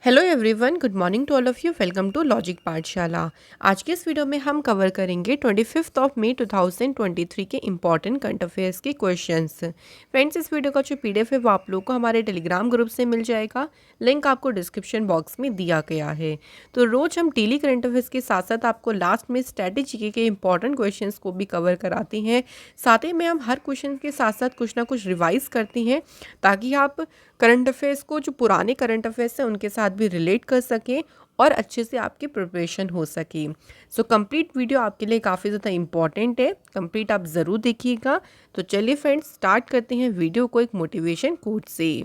Hello everyone, good morning to all of you. Welcome to logic Pathshala. आज के इस video में हम कवर करेंगे 25 मई 2023 के इंपॉर्टेंट करंट अफेयर्स के क्वेश्चंस। फ्रेंड्स, इस वीडियो का जो पीडीएफ है वो आप लोग को हमारे टेलीग्राम ग्रुप से मिल जाएगा। लिंक आपको डिस्क्रिप्शन बॉक्स में दिया गया है। तो रोज़ हम डेली करंट अफेयर्स के साथ साथ आपको लास्ट में स्ट्रैटेजी के इंपॉर्टेंट क्वेश्चन को भी कवर कराते हैं। साथ ही में हम हर क्वेश्चन के साथ साथ कुछ ना कुछ रिवाइज करते हैं ताकि आप करंट अफेयर्स को, जो पुराने करंट अफेयर्स हैं उनके साथ भी रिलेट कर सकें और अच्छे से आपकी प्रिपरेशन हो सके। सो कंप्लीट वीडियो आपके लिए काफ़ी ज़्यादा इंपॉर्टेंट है, कंप्लीट आप ज़रूर देखिएगा। तो चलिए फ्रेंड्स, स्टार्ट करते हैं वीडियो को एक मोटिवेशन कोट से।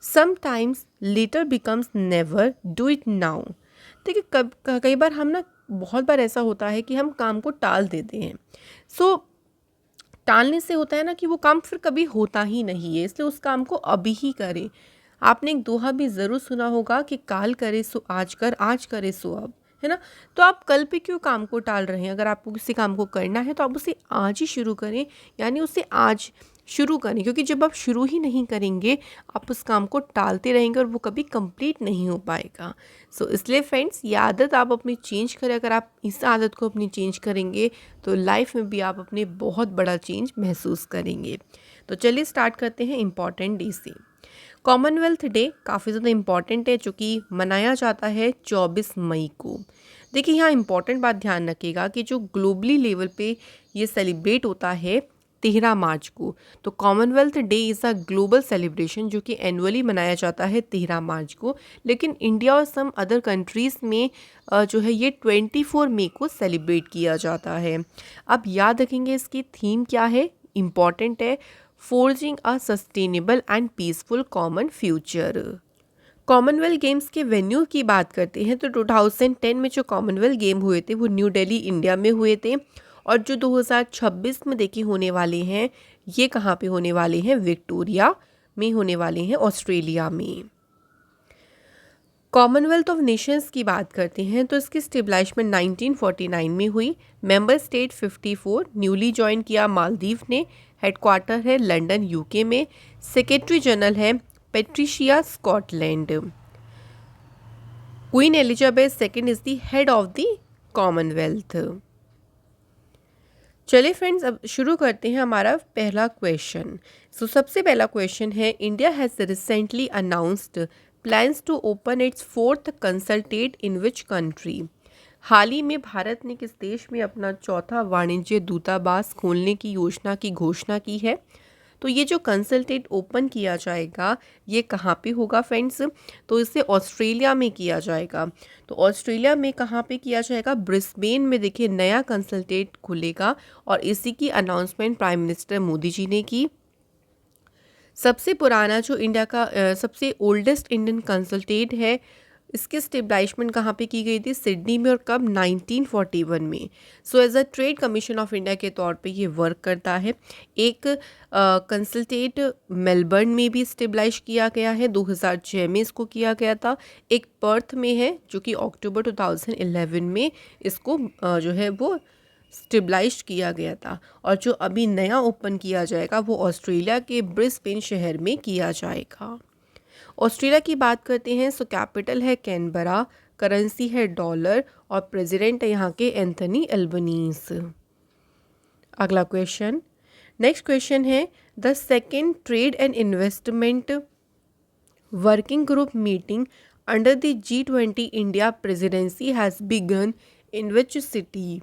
Sometimes letter becomes never, do it now. देखिए, कई बार हम ना, बहुत बार ऐसा होता है कि हम काम को टाल देते हैं। सो टालने से होता है ना कि वो काम फिर कभी होता ही नहीं है, इसलिए उस काम को अभी ही करें। आपने एक दोहा भी ज़रूर सुना होगा कि काल करे सो आज कर, आज करे सो अब, है ना। तो आप कल पे क्यों काम को टाल रहे हैं? अगर आपको किसी काम को करना है तो आप उसे आज ही शुरू करें, यानी उसे आज शुरू करें, क्योंकि जब आप शुरू ही नहीं करेंगे आप उस काम को टालते रहेंगे और वो कभी कंप्लीट नहीं हो पाएगा। सो इसलिए फ्रेंड्स, ये आदत आप अपनी चेंज करें। अगर आप इस आदत को अपनी चेंज करेंगे तो लाइफ में भी आप अपने बहुत बड़ा चेंज महसूस करेंगे। तो चलिए स्टार्ट करते हैं इम्पॉर्टेंट डे से। कॉमनवेल्थ डे काफ़ी ज़्यादा इम्पॉर्टेंट है, जो कि मनाया जाता है 24 मई को। देखिए, यहाँ इम्पॉर्टेंट बात ध्यान रखिएगा कि जो ग्लोबली लेवल पे ये सेलिब्रेट होता है 13 मार्च को। तो Commonwealth day is a global celebration जो कि एनुअली मनाया जाता है 13 मार्च को। लेकिन इंडिया और सम अदर कंट्रीज़ में जो है ये 24 मई को सेलिब्रेट किया जाता है। अब याद रखेंगे इसकी थीम क्या है, इम्पॉर्टेंट है, forging a sustainable and peaceful common future. Commonwealth games के वेन्यू की बात करते हैं तो 2010 में जो कॉमनवेल्थ गेम हुए थे वो न्यू दिल्ली, इंडिया में हुए थे। और जो 2026 में देखिए होने वाले हैं, ये कहाँ पे होने वाले हैं? विक्टोरिया में होने वाले हैं, ऑस्ट्रेलिया में। कॉमनवेल्थ ऑफ नेशंस की बात करते हैं तो इसकी स्टेब्लिशमेंट 1949 में हुई। मेंबर स्टेट 54, न्यूली ज्वाइन किया मालदीव ने। हेडक्वार्टर है लंदन, यूके में। सेक्रेटरी जनरल है Patricia, Scotland. Queen Elizabeth second is the head of the Commonwealth. चलिए फ्रेंड्स, अब शुरू करते हैं हमारा पहला क्वेश्चन। सो सबसे पहला क्वेश्चन है, India has recently announced plans to open its fourth consulate in which country. हाल ही में भारत ने किस देश में अपना चौथा वाणिज्य दूतावास खोलने की योजना की घोषणा की है? तो ये जो कंसल्टेट ओपन किया जाएगा ये कहाँ पे होगा फ्रेंड्स? तो इसे ऑस्ट्रेलिया में किया जाएगा। तो ऑस्ट्रेलिया में कहाँ पे किया जाएगा? ब्रिस्बेन में देखिए नया कंसल्टेट खुलेगा और इसी की announcement prime minister Modi ji ने की। सबसे पुराना जो इंडिया का सबसे ओल्डेस्ट इंडियन कंसल्टेट है, इसकी स्टेब्लिशमेंट कहाँ पे की गई थी? सिडनी में। और कब? 1941 में। So as a trade commission of India के तौर पे ये वर्क करता है। एक कंसल्टेट मेलबर्न में भी स्टेब्लाइश किया गया है, 2006 में इसको किया गया था। एक पर्थ में है जो कि अक्टूबर 2011 में इसको जो है वो स्टेबलाइज किया गया था। और जो अभी नया ओपन किया जाएगा वो ऑस्ट्रेलिया के ब्रिस्बेन शहर में किया जाएगा। ऑस्ट्रेलिया की बात करते हैं, सो कैपिटल है कैनबरा, करेंसी है डॉलर और प्रेसिडेंट है यहाँ के एंथनी एल्बनीज। अगला क्वेश्चन, नेक्स्ट क्वेश्चन है, the second trade and investment working group meeting under the G20 India presidency has begun in which city.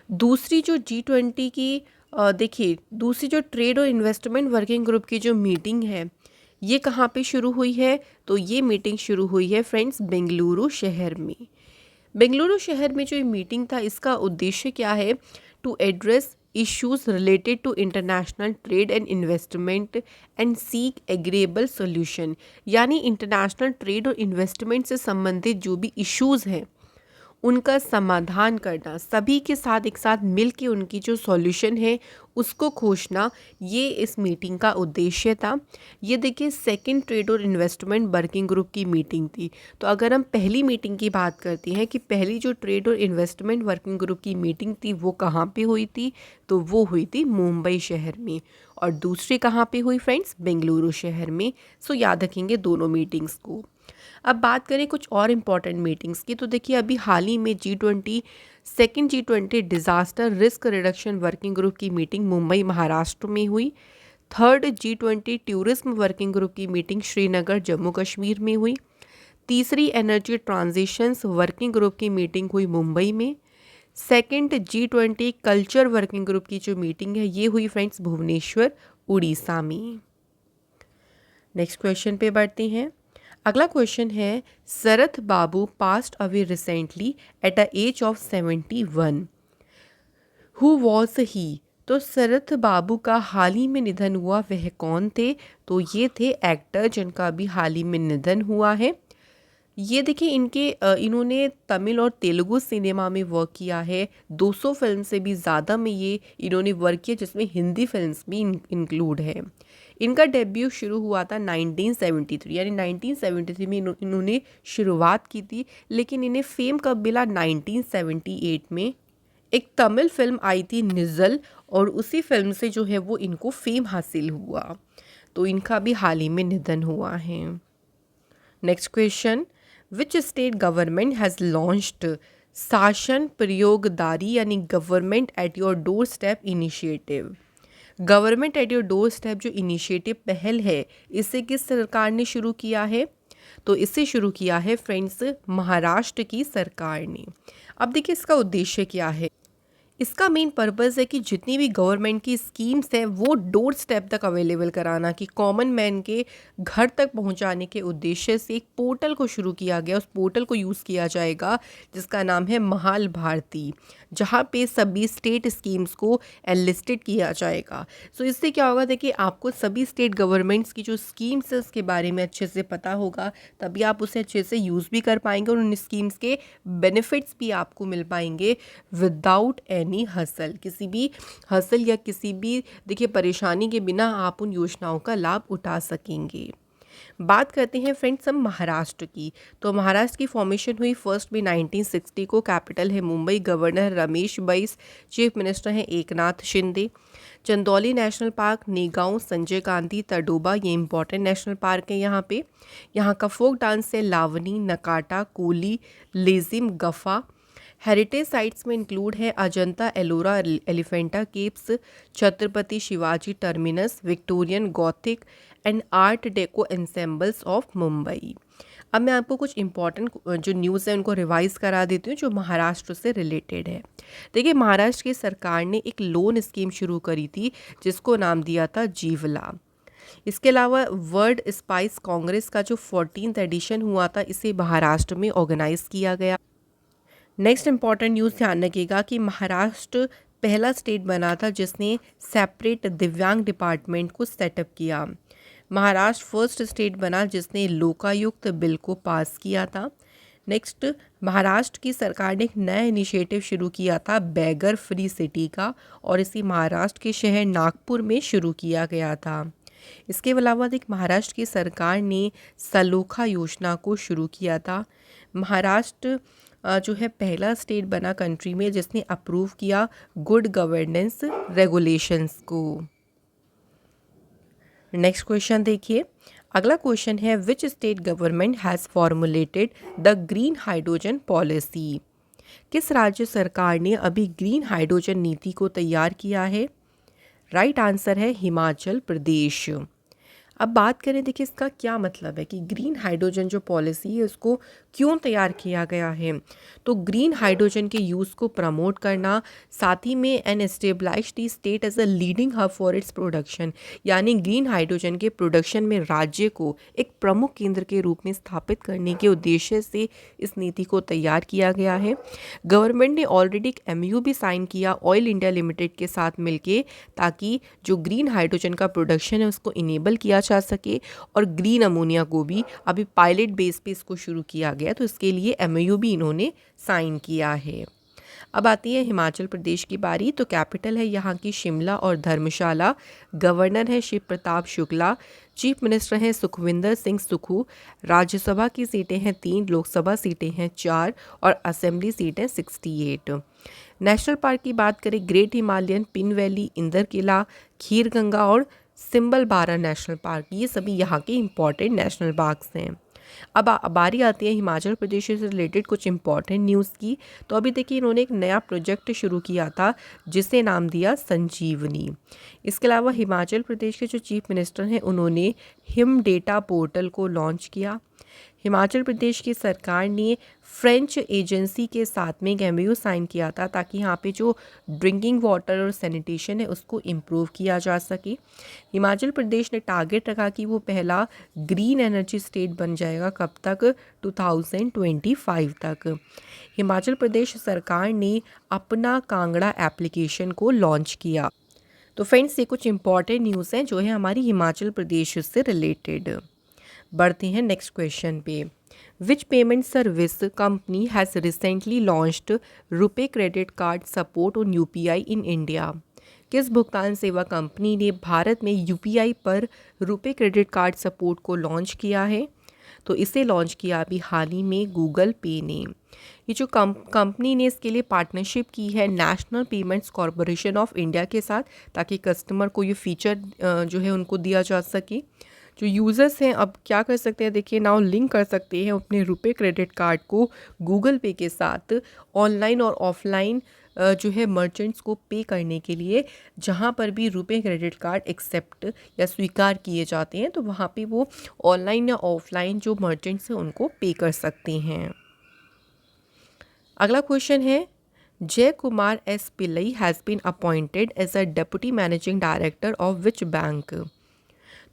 दूसरी जो G20 की देखिए दूसरी जो ट्रेड और इन्वेस्टमेंट वर्किंग ग्रुप की जो मीटिंग है ये कहाँ पे शुरू हुई है? तो ये मीटिंग शुरू हुई है फ्रेंड्स बेंगलुरु शहर में। बेंगलुरु शहर में जो ये मीटिंग था इसका उद्देश्य क्या है? To address issues related to international trade and investment and seek agreeable solution. यानी इंटरनेशनल ट्रेड और इन्वेस्टमेंट से संबंधित जो भी इश्यूज़ हैं उनका समाधान करना, सभी के साथ एक साथ मिल के उनकी जो सॉल्यूशन है उसको खोजना, ये इस मीटिंग का उद्देश्य था। ये देखिए सेकंड ट्रेड और इन्वेस्टमेंट वर्किंग ग्रुप की मीटिंग थी। तो अगर हम पहली मीटिंग की बात करते हैं कि पहली जो ट्रेड और इन्वेस्टमेंट वर्किंग ग्रुप की मीटिंग थी वो कहाँ पे हुई थी? तो वो हुई थी मुंबई शहर में। और दूसरी कहाँ पे हुई फ्रेंड्स? बेंगलुरु शहर में। सो याद रखेंगे दोनों मीटिंग्स को। अब बात करें कुछ और इम्पॉर्टेंट मीटिंग्स की, तो देखिए अभी हाल ही में G20 second G20 disaster risk reduction working group की मीटिंग मुंबई महाराष्ट्र में हुई। Third G20 tourism working group की मीटिंग श्रीनगर जम्मू कश्मीर में हुई। तीसरी एनर्जी ट्रांजिशंस वर्किंग ग्रुप की मीटिंग हुई मुंबई में। Second G20 culture working group की जो मीटिंग है ये हुई फ्रेंड्स भुवनेश्वर उड़ीसा में। नेक्स्ट क्वेश्चन पे बढ़ते हैं। अगला क्वेश्चन है Sarath Babu passed away recently at a age of 71। Who was he? तो शरद बाबू का हाल ही में निधन हुआ, वह कौन थे? तो ये थे एक्टर जिनका अभी हाल ही में निधन हुआ है। ये देखिए इन्होंने तमिल और तेलुगु सिनेमा में वर्क किया है। 200 फिल्म से भी ज़्यादा में ये इन्होंने वर्क किया, जिसमें हिंदी फिल्म्स भी इंक्लूड है। इनका डेब्यू शुरू हुआ था 1973, यानी 1973 में इन्होंने शुरुआत की थी, लेकिन इन्हें फेम कब मिला? 1978 में एक तमिल फिल्म आई थी निज़ल, और उसी फिल्म से जो है वो इनको फेम हासिल हुआ। तो इनका भी हाल ही में निधन हुआ है। Next question, which state government has launched शासन प्रयोगदारी यानी government at your door step initiative? Government at your door step जो इनिशिएटिव पहल है, इसे किस सरकार ने शुरू किया है? तो इसे शुरू किया है फ्रेंड्स महाराष्ट्र की सरकार ने। अब देखिए इसका उद्देश्य क्या है। इसका मेन पर्पज़ है कि जितनी भी गवर्नमेंट की स्कीम्स हैं वो डोर स्टेप तक अवेलेबल कराना, कि कॉमन मैन के घर तक पहुंचाने के उद्देश्य से एक पोर्टल को शुरू किया गया। उस पोर्टल को यूज़ किया जाएगा जिसका नाम है महाल भारती, जहां पे सभी स्टेट स्कीम्स को एनलिस्टेड किया जाएगा। सो इससे क्या होगा, देखिए आपको सभी स्टेट गवर्नमेंट्स की जो स्कीम्स है उसके बारे में अच्छे से पता होगा, तभी आप उसे अच्छे से यूज़ भी कर पाएंगे और उन स्कीम्स के बेनिफिट्स भी आपको मिल पाएंगे विदाउट एनी हसल। किसी भी हसल या किसी भी देखिए परेशानी के बिना आप उन योजनाओं का लाभ उठा सकेंगे। बात करते हैं फ्रेंड्स हम महाराष्ट्र की। तो महाराष्ट्र की फॉर्मेशन हुई फर्स्ट में 1960 को। कैपिटल है Mumbai. Governor Ramesh Bais. Chief minister हैं एकनाथ शिंदे। चंदौली नेशनल पार्क, नेगांव, संजय गांधी, तडोबा, ये इंपॉर्टेंट नेशनल पार्क है यहाँ पे। यहाँ का फोक डांस है लावनी, नकाटा, कोली, लेजिम, गफा। हेरिटेज साइट्स में इंक्लूड है Ajanta Ellora Elephanta caves, Chhatrapati Shivaji terminus, Victorian Gothic and art deco ensembles of Mumbai. अब मैं आपको कुछ इंपॉर्टेंट जो न्यूज़ है उनको रिवाइज करा देती हूँ जो महाराष्ट्र से रिलेटेड है। देखिए महाराष्ट्र की सरकार ने एक लोन स्कीम शुरू करी थी जिसको नाम दिया था जीवला। इसके अलावा वर्ल्ड स्पाइस कांग्रेस का जो 14th एडिशन हुआ था इसे महाराष्ट्र में ऑर्गेनाइज किया गया। नेक्स्ट इंपॉर्टेंट न्यूज़ ध्यान रखिएगा कि महाराष्ट्र पहला स्टेट बना था जिसने सेपरेट दिव्यांग डिपार्टमेंट को सेटअप किया। महाराष्ट्र फर्स्ट स्टेट बना जिसने लोकायुक्त बिल को पास किया था। नेक्स्ट, महाराष्ट्र की सरकार ने एक नया इनिशिएटिव शुरू किया था बैगर फ्री सिटी का, और इसी महाराष्ट्र के शहर नागपुर में शुरू किया गया था। इसके अलावा एक महाराष्ट्र की सरकार ने सलोखा योजना को शुरू किया था। महाराष्ट्र जो है पहला स्टेट बना कंट्री में जिसने अप्रूव किया गुड गवर्नेंस रेगुलेशंस को। नेक्स्ट क्वेश्चन देखिए। अगला क्वेश्चन है which state government has formulated the green hydrogen policy? किस राज्य सरकार ने अभी ग्रीन हाइड्रोजन नीति को तैयार किया है? राइट आंसर है हिमाचल प्रदेश। अब बात करें देखिए इसका क्या मतलब है कि ग्रीन हाइड्रोजन जो पॉलिसी है उसको क्यों तैयार किया गया है। तो ग्रीन हाइड्रोजन के यूज़ को प्रमोट करना, साथ ही में an establish the state as a leading hub for its production, यानी ग्रीन हाइड्रोजन के प्रोडक्शन में राज्य को एक प्रमुख केंद्र के रूप में स्थापित करने के उद्देश्य से इस नीति को तैयार किया गया है। गवर्नमेंट ने ऑलरेडी एक MOU भी साइन किया ऑयल इंडिया लिमिटेड के साथ मिलके, ताकि जो ग्रीन हाइड्रोजन का प्रोडक्शन है उसको इनेबल किया जा सके, और ग्रीन अमोनिया को भी अभी पायलट बेस पे इसको शुरू किया गया, तो इसके लिए MOU भी इन्होंने साइन किया है। अब आती है हिमाचल प्रदेश की बारी। तो कैपिटल है यहाँ की शिमला और धर्मशाला। गवर्नर है शिव प्रताप शुक्ला। चीफ मिनिस्टर हैं सुखविंदर सिंह सुक्खू। राज्यसभा की सीटें हैं 3, लोकसभा सीटें हैं 4 और असेंबली सीटें 68। नेशनल पार्क की बात करें, ग्रेट हिमालयन, पिन वैली, इंदर किला, खीर गंगा और सिंबल बारा नेशनल पार्क, ये सभी यहाँ के इम्पॉर्टेंट नेशनल पार्क्स हैं। अब बारी आती है हिमाचल प्रदेश से रिलेटेड कुछ इंपॉर्टेंट न्यूज़ की। तो अभी देखिए इन्होंने एक नया प्रोजेक्ट शुरू किया था जिसे नाम दिया संजीवनी। इसके अलावा हिमाचल प्रदेश के जो चीफ मिनिस्टर हैं उन्होंने हिम डेटा पोर्टल को लॉन्च किया। हिमाचल प्रदेश की सरकार ने फ्रेंच एजेंसी के साथ में एक एमओयू साइन किया था ताकि यहाँ पे जो ड्रिंकिंग वाटर और सैनिटेशन है उसको इम्प्रूव किया जा सके। हिमाचल प्रदेश ने टारगेट रखा कि वो पहला ग्रीन एनर्जी स्टेट बन जाएगा, कब तक? 2025 तक। हिमाचल प्रदेश सरकार ने अपना कांगड़ा एप्लीकेशन को लॉन्च किया। तो फ्रेंड्स, ये कुछ इंपॉर्टेंट न्यूज़ हैं जो है हमारी हिमाचल प्रदेश से रिलेटेड। बढ़ते हैं नेक्स्ट क्वेश्चन पे। विच payment service company has recently launched RuPay credit card support on UPI in India? किस भुगतान सेवा कंपनी ने भारत में यूपीआई पर रुपे क्रेडिट कार्ड सपोर्ट को लॉन्च किया है? तो इसे लॉन्च किया अभी हाल ही में गूगल पे ने। ये जो कंपनी ने इसके लिए पार्टनरशिप की है national payments corporation of India के साथ, ताकि कस्टमर को ये फीचर जो है उनको दिया जा सके। जो यूज़र्स हैं अब क्या कर सकते हैं, देखिए नाउ लिंक कर सकते हैं अपने रुपे क्रेडिट कार्ड को गूगल पे के साथ ऑनलाइन और ऑफलाइन जो है मर्चेंट्स को पे करने के लिए। जहाँ पर भी रुपे क्रेडिट कार्ड एक्सेप्ट या स्वीकार किए जाते हैं तो वहाँ पे वो ऑनलाइन या ऑफलाइन जो मर्चेंट्स हैं उनको पे कर सकते हैं। अगला क्वेश्चन है, Jai Kumar S Pillai has been appointed as a deputy managing director of which bank?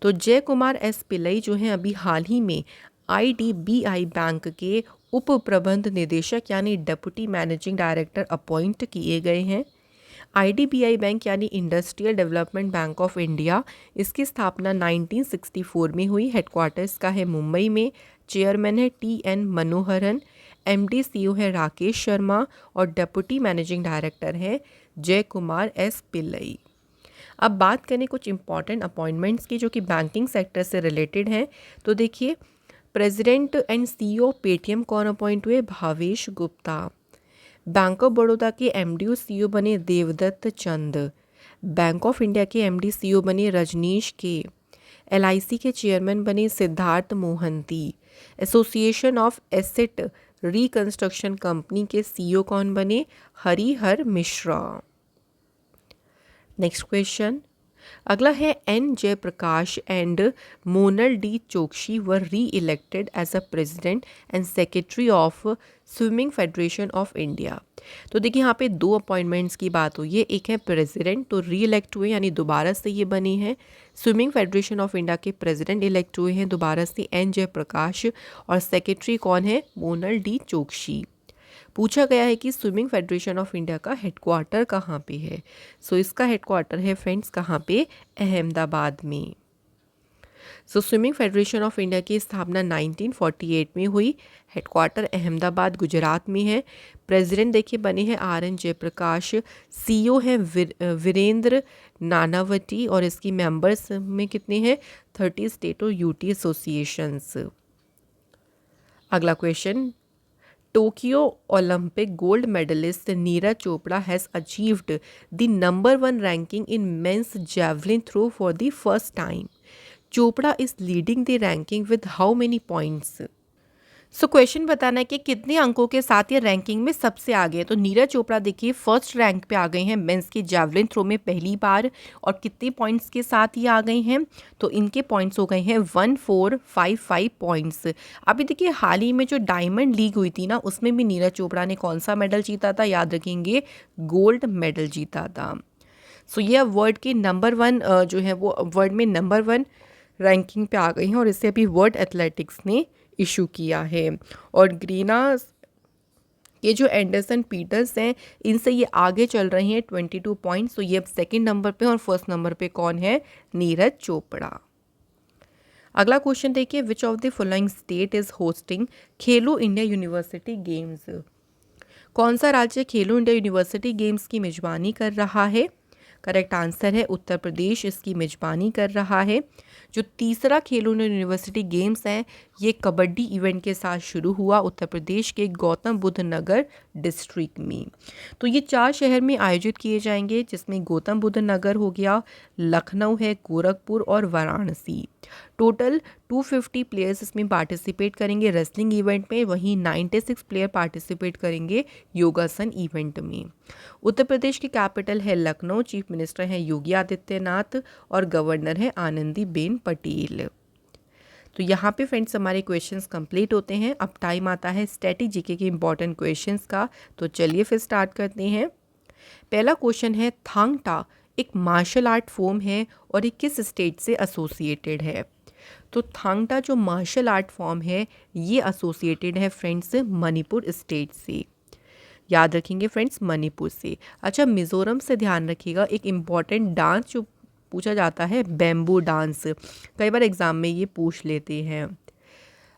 तो जय कुमार एस पिल्लई जो हैं अभी हाल ही में आईडीबीआई बैंक के उप प्रबंध निदेशक यानी डेप्यूटी मैनेजिंग डायरेक्टर अपॉइंट किए गए हैं। आईडीबीआई बैंक यानी industrial development bank of India, इसकी स्थापना 1964 में हुई। हेडक्वार्टर्स का है मुंबई में। चेयरमैन है टी.एन. मनोहरन। एमडी सीईओ है राकेश शर्मा और डेप्यूटी मैनेजिंग डायरेक्टर है जय कुमार एस पिल्लई। अब बात करें कुछ इंपॉर्टेंट अपॉइंटमेंट्स की जो कि बैंकिंग सेक्टर से रिलेटेड हैं। तो देखिए, प्रेसिडेंट एंड सीईओ पेटीएम कौन अपॉइंट हुए? भावेश गुप्ता। बैंक ऑफ बड़ौदा के एमडी और सीईओ बने Devdatt Chand. Bank of India के एमडी सीईओ बने रजनीश के। एलआईसी के चेयरमैन बने Siddhartha Mohanty. Association of asset reconstruction company के सीईओ कौन बने? हरिहर मिश्रा। नेक्स्ट क्वेश्चन, अगला है N Jayaprakash and Monal D Choksi were re elected as a president and secretary of swimming federation of India. तो देखिए यहाँ पे दो अपॉइंटमेंट्स की बात हुई है। एक है प्रेसिडेंट, तो री इलेक्ट हुए यानी दोबारा से ये बने हैं। स्विमिंग फेडरेशन ऑफ इंडिया के प्रेसिडेंट इलेक्ट हुए हैं दोबारा से एन जयप्रकाश, और सेक्रेटरी कौन है? मोनल डी चोकसी। पूछा गया है कि स्विमिंग फेडरेशन ऑफ इंडिया का हेडक्वार्टर कहाँ पे है? सो इसका हेडक्वार्टर है फ्रेंड्स कहाँ पे? अहमदाबाद में। सो स्विमिंग फेडरेशन ऑफ इंडिया की स्थापना 1948 में हुई। हेडक्वार्टर अहमदाबाद गुजरात में है। प्रेसिडेंट देखिए बने हैं आर एन जयप्रकाश। सीईओ हैं वीरेंद्र नानावती, और इसकी मेंबर्स में कितने हैं? 30 स्टेट और यूटी एसोसिएशंस। अगला question, Tokyo Olympic gold medallist Neeraj Chopra has achieved the number 1 ranking in men's javelin throw for the first time. Chopra is leading the ranking with how many points? So question बताना है कि कितने अंकों के साथ ये रैंकिंग में सबसे आगे है। तो नीरज चोपड़ा देखिए फर्स्ट रैंक पे आ गए हैं मेंस के जावलिन थ्रो में पहली बार, और कितने पॉइंट्स के साथ ये आ गए हैं? तो इनके पॉइंट्स हो गए हैं 1455 पॉइंट्स। अभी देखिए हाल ही में जो डायमंड लीग हुई थी ना, उसमें भी नीरज चोपड़ा ने कौन सा मेडल जीता था? याद रखेंगे, गोल्ड मेडल जीता था। सो ये अब वर्ल्ड के नंबर 1 जो है वो वर्ल्ड में नंबर 1 रैंकिंग पे आ गई हैं, और इसे अभी वर्ल्ड एथलेटिक्स ने इशू किया है। और ग्रीना ये जो एंडरसन पीटर्स हैं इनसे ये आगे चल रही हैं 22 पॉइंट्स। तो ये अब सेकंड नंबर पे, और फर्स्ट नंबर पे कौन है? नीरज चोपड़ा। अगला क्वेश्चन देखिए, विच of the following state is hosting Khelo India university games? कौन सा राज्य खेलो इंडिया यूनिवर्सिटी गेम्स की मेजबानी कर रहा है? करेक्ट आंसर है उत्तर प्रदेश इसकी मेजबानी कर रहा है। जो तीसरा खेलो इंडिया यूनिवर्सिटी गेम्स हैं ये कबड्डी इवेंट के साथ शुरू हुआ उत्तर प्रदेश के गौतम बुद्ध नगर डिस्ट्रिक्ट में। तो ये 4 शहर में आयोजित किए जाएंगे, जिसमें गौतम बुद्ध नगर हो गया, लखनऊ है, गोरखपुर और वाराणसी। टोटल 250 प्लेयर्स इसमें पार्टिसिपेट करेंगे रेसलिंग इवेंट में, वहीं 96 प्लेयर पार्टिसिपेट करेंगे योगासन इवेंट में। उत्तर प्रदेश की कैपिटल है लखनऊ, चीफ मिनिस्टर हैं योगी आदित्यनाथ और गवर्नर है आनंदीबेन पटेल। तो यहाँ पे फ्रेंड्स हमारे क्वेश्चंस कंप्लीट होते हैं। अब टाइम आता है स्टैटिक जीके के इंपॉर्टेंट क्वेश्चंस का, तो चलिए फिर स्टार्ट करते हैं। पहला क्वेश्चन है, थांग टा एक मार्शल आर्ट फॉर्म है और ये किस स्टेट से एसोसिएटेड है? तो थांग टा जो मार्शल आर्ट फॉर्म है ये एसोसिएटेड है फ्रेंड्स मणिपुर स्टेट से। याद रखेंगे फ्रेंड्स मणिपुर से। अच्छा, मिज़ोरम से ध्यान रखिएगा, एक इम्पॉर्टेंट डांस जो पूछा जाता है बैम्बू डांस, कई बार एग्जाम में ये पूछ लेते हैं।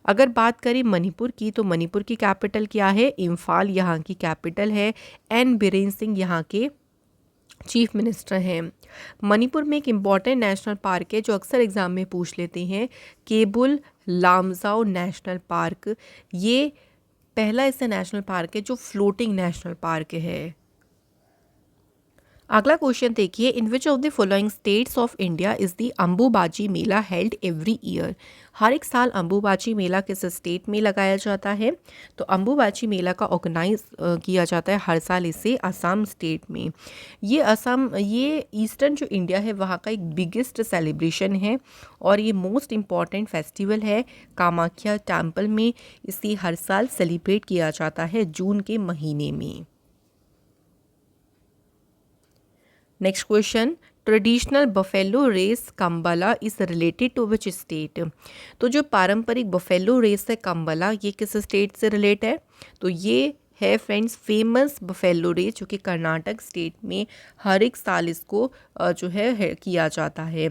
अगर बात करें मणिपुर की, तो मणिपुर की कैपिटल क्या है? इम्फाल यहाँ की कैपिटल है। एन बीरेन सिंह यहाँ के चीफ मिनिस्टर हैं। मणिपुर में एक इम्पॉर्टेंट नेशनल पार्क है जो अक्सर एग्जाम में पूछ लेते हैं, केबुल लामजाओ नेशनल पार्क। ये पहला ऐसा नेशनल पार्क है जो फ्लोटिंग नेशनल पार्क है। अगला क्वेश्चन देखिए, in which of the following states of India is the Ambubachi Mela held every year? हर एक साल अंबुबाची मेला किस स्टेट में लगाया जाता है? तो अंबुबाची मेला का ऑर्गेनाइज किया जाता है हर साल इसे असम स्टेट में। ये असम, ये ईस्टर्न जो इंडिया है वहाँ का एक बिगेस्ट सेलिब्रेशन है और ये मोस्ट इम्पॉर्टेंट फेस्टिवल है। कामाख्या टेम्पल में इसे हर साल सेलिब्रेट किया जाता है जून के महीने में। Next question, traditional buffalo race Kambala is related to which state? तो जो पारंपरिक बफेलो रेस है कम्बला, ये किस स्टेट से रिलेट है? तो ये है फ्रेंड्स फेमस बफेलो रेस जो कि कर्नाटक स्टेट में हर एक साल इसको जो है किया जाता है।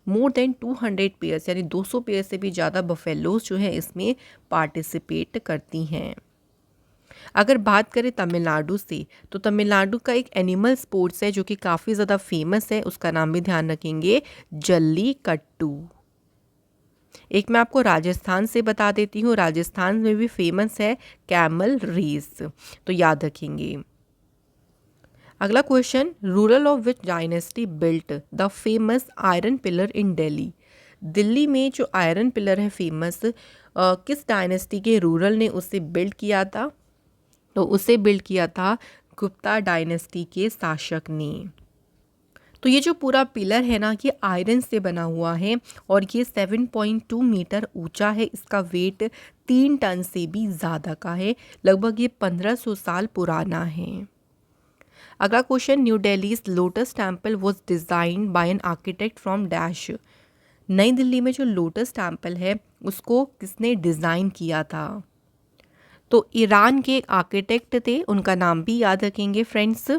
मोर देन 200 पेयर्स यानी 200 पेयर से भी ज़्यादा बफेलोज जो है इसमें पार्टिसिपेट करती हैं। अगर बात करें तमिलनाडु से, तो तमिलनाडु का एक एनिमल स्पोर्ट्स है जो कि काफ़ी ज़्यादा फेमस है, उसका नाम भी ध्यान रखेंगे, जल्लीकट्टू। एक मैं आपको राजस्थान से बता देती हूँ, राजस्थान में भी फेमस है कैमल रेस, तो याद रखेंगे। अगला question, ruler of which dynasty built the famous iron pillar in Delhi? Delhi में जो आयरन पिलर है फेमस, किस डायनेस्टी के रूरल ने उसे बिल्ड किया था? तो उसे बिल्ड किया था गुप्ता डायनेस्टी के शासक ने। तो ये जो पूरा पिलर है ना, ये आयरन से बना हुआ है और ये 7.2 मीटर ऊंचा है। इसका वेट 3 टन से भी ज़्यादा का है, लगभग ये 1500 साल पुराना है। अगला question, new Delhi lotus temple was designed bye an architect from dash? नई दिल्ली में जो लोटस टेम्पल है उसको किसने डिज़ाइन किया था? तो ईरान के एक आर्किटेक्ट थे, उनका नाम भी याद रखेंगे फ्रेंड्स।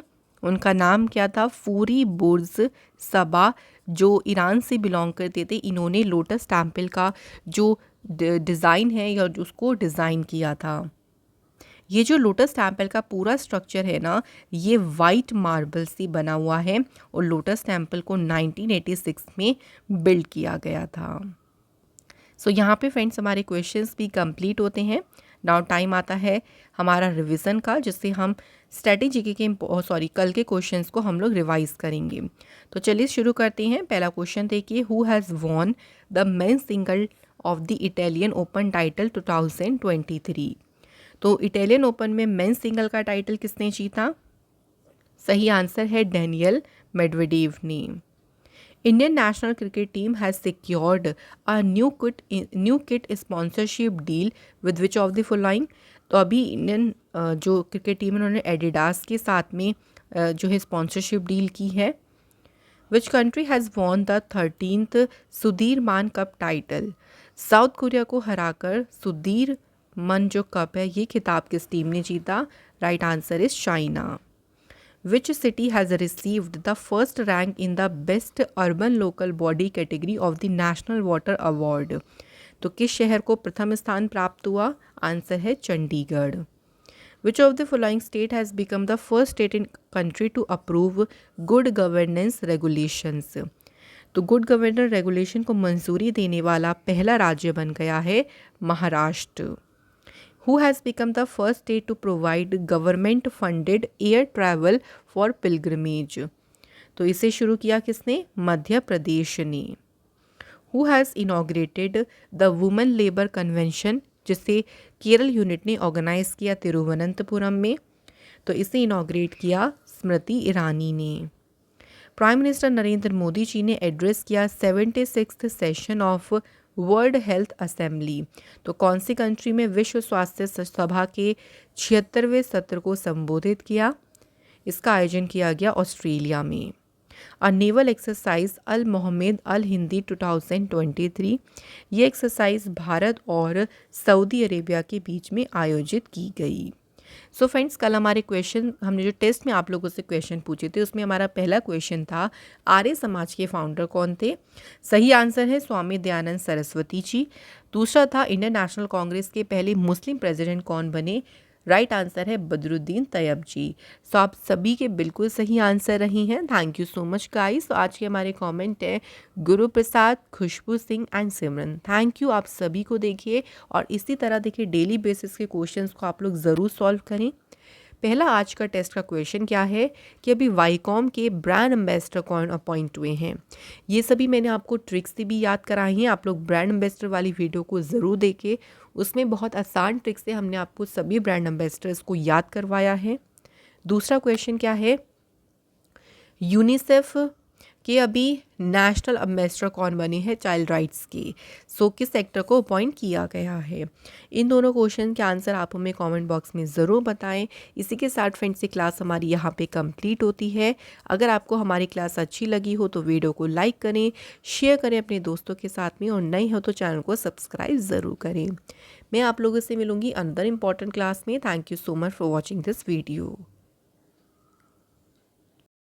उनका नाम क्या था? फूरी बुर्ज सबा, जो ईरान से बिलोंग करते थे। इन्होंने लोटस टेम्पल का जो डिज़ाइन है या उसको डिज़ाइन किया था। ये जो लोटस टेम्पल का पूरा स्ट्रक्चर है ना, ये वाइट मार्बल से बना हुआ है और लोटस टेम्पल को 1986 में बिल्ड किया गया था। सो यहाँ पे फ्रेंड्स हमारे क्वेश्चंस भी कंप्लीट होते हैं। नाउ टाइम आता है हमारा रिवीजन का, जिससे हम स्ट्रेटेजी के कल के क्वेश्चंस को हम लोग रिवाइज करेंगे। तो चलिए शुरू करते हैं। पहला क्वेश्चन देखिए, who has won the men single of the Italian open title 2023? तो इटालियन ओपन में मेन सिंगल का टाइटल किसने जीता? सही आंसर है डेनियल मेडवेडेव ने। Indian national cricket team has secured a new kit sponsorship deal with which of the following? तो अभी इंडियन जो क्रिकेट टीम है उन्होंने एडिडास के साथ में जो है स्पॉन्सरशिप डील की है। Which country has won the 13th Sudirman cup title? South Korea को हराकर सुधीरमन जो कप है ये खिताब किस टीम ने जीता? Right answer is China. Which city has received the first rank in the Best Urban Local Body category of the National Water Award? तो किस शहर को प्रथम स्थान प्राप्त हुआ? आंसर है Chandigarh. Which of the following state has become the first state in country to approve good governance regulations? तो गुड गवर्नेंस रेगुलेशन को मंजूरी देने वाला पहला राज्य बन गया है Maharashtra. Who has become the first state to provide government funded air travel for pilgrimage? तो इसे शुरू किया किसने? मध्य प्रदेश ने। Who has inaugurated the women labour convention, जिसे केरल यूनिट ने ऑर्गेनाइज किया तिरुवनंतपुरम में, तो इसे इनॉग्रेट किया स्मृति ईरानी ने। प्राइम मिनिस्टर नरेंद्र मोदी जी ने एड्रेस किया 76th session of world health assembly, तो कौन सी कंट्री में विश्व स्वास्थ्य सभा के 76वें सत्र को संबोधित किया? इसका आयोजन किया गया ऑस्ट्रेलिया में। अ नेवल एक्सरसाइज अल मोहम्मद अल हिंदी 2023, ये एक्सरसाइज भारत और सऊदी अरेबिया के बीच में आयोजित की गई। सो फ्रेंड्स, कल हमारे क्वेश्चन, हमने जो टेस्ट में आप लोगों से क्वेश्चन पूछे थे उसमें हमारा पहला क्वेश्चन था आर्य समाज के फाउंडर कौन थे? सही आंसर है स्वामी दयानंद सरस्वती जी। दूसरा था इंडियन नेशनल कांग्रेस के पहले मुस्लिम प्रेसिडेंट कौन बने? राइट आंसर है बदरुद्दीन तैयब जी। सो आप सभी के बिल्कुल सही आंसर रही हैं। Thank you so much guys. तो आज के हमारे कमेंट है Guru Prasad, Khushboo Singh and Simran. Thank you, आप सभी को देखिए और इसी तरह देखिए डेली बेसिस के क्वेश्चंस को आप लोग ज़रूर सॉल्व करें। पहला आज का टेस्ट का क्वेश्चन क्या है कि अभी वाईकॉम के ब्रांड एम्बेसडर कौन अपॉइंट हुए हैं? ये सभी मैंने आपको ट्रिक्स से भी याद कराई हैं। आप लोग ब्रांड एम्बेसडर वाली वीडियो को ज़रूर देखें, उसमें बहुत आसान ट्रिक्स से हमने आपको सभी ब्रांड एम्बेसडर्स को याद करवाया है। दूसरा क्वेश्चन क्या है, यूनिसेफ के अभी नेशनल एम्बेसडर कौन बने हैं चाइल्ड राइट्स के? सो किस सेक्टर को अपॉइंट किया गया है? इन दोनों क्वेश्चन के आंसर आप हमें कमेंट बॉक्स में ज़रूर बताएं। इसी के साथ फ्रेंड्स, ये क्लास हमारी यहाँ पे कंप्लीट होती है। अगर आपको हमारी क्लास अच्छी लगी हो तो वीडियो को लाइक करें, शेयर करें अपने दोस्तों के साथ में, और नए हो तो चैनल को सब्सक्राइब ज़रूर करें। मैं आप लोगों से मिलूंगी अंदर इंपॉर्टेंट क्लास में। Thank you so much for watching this video.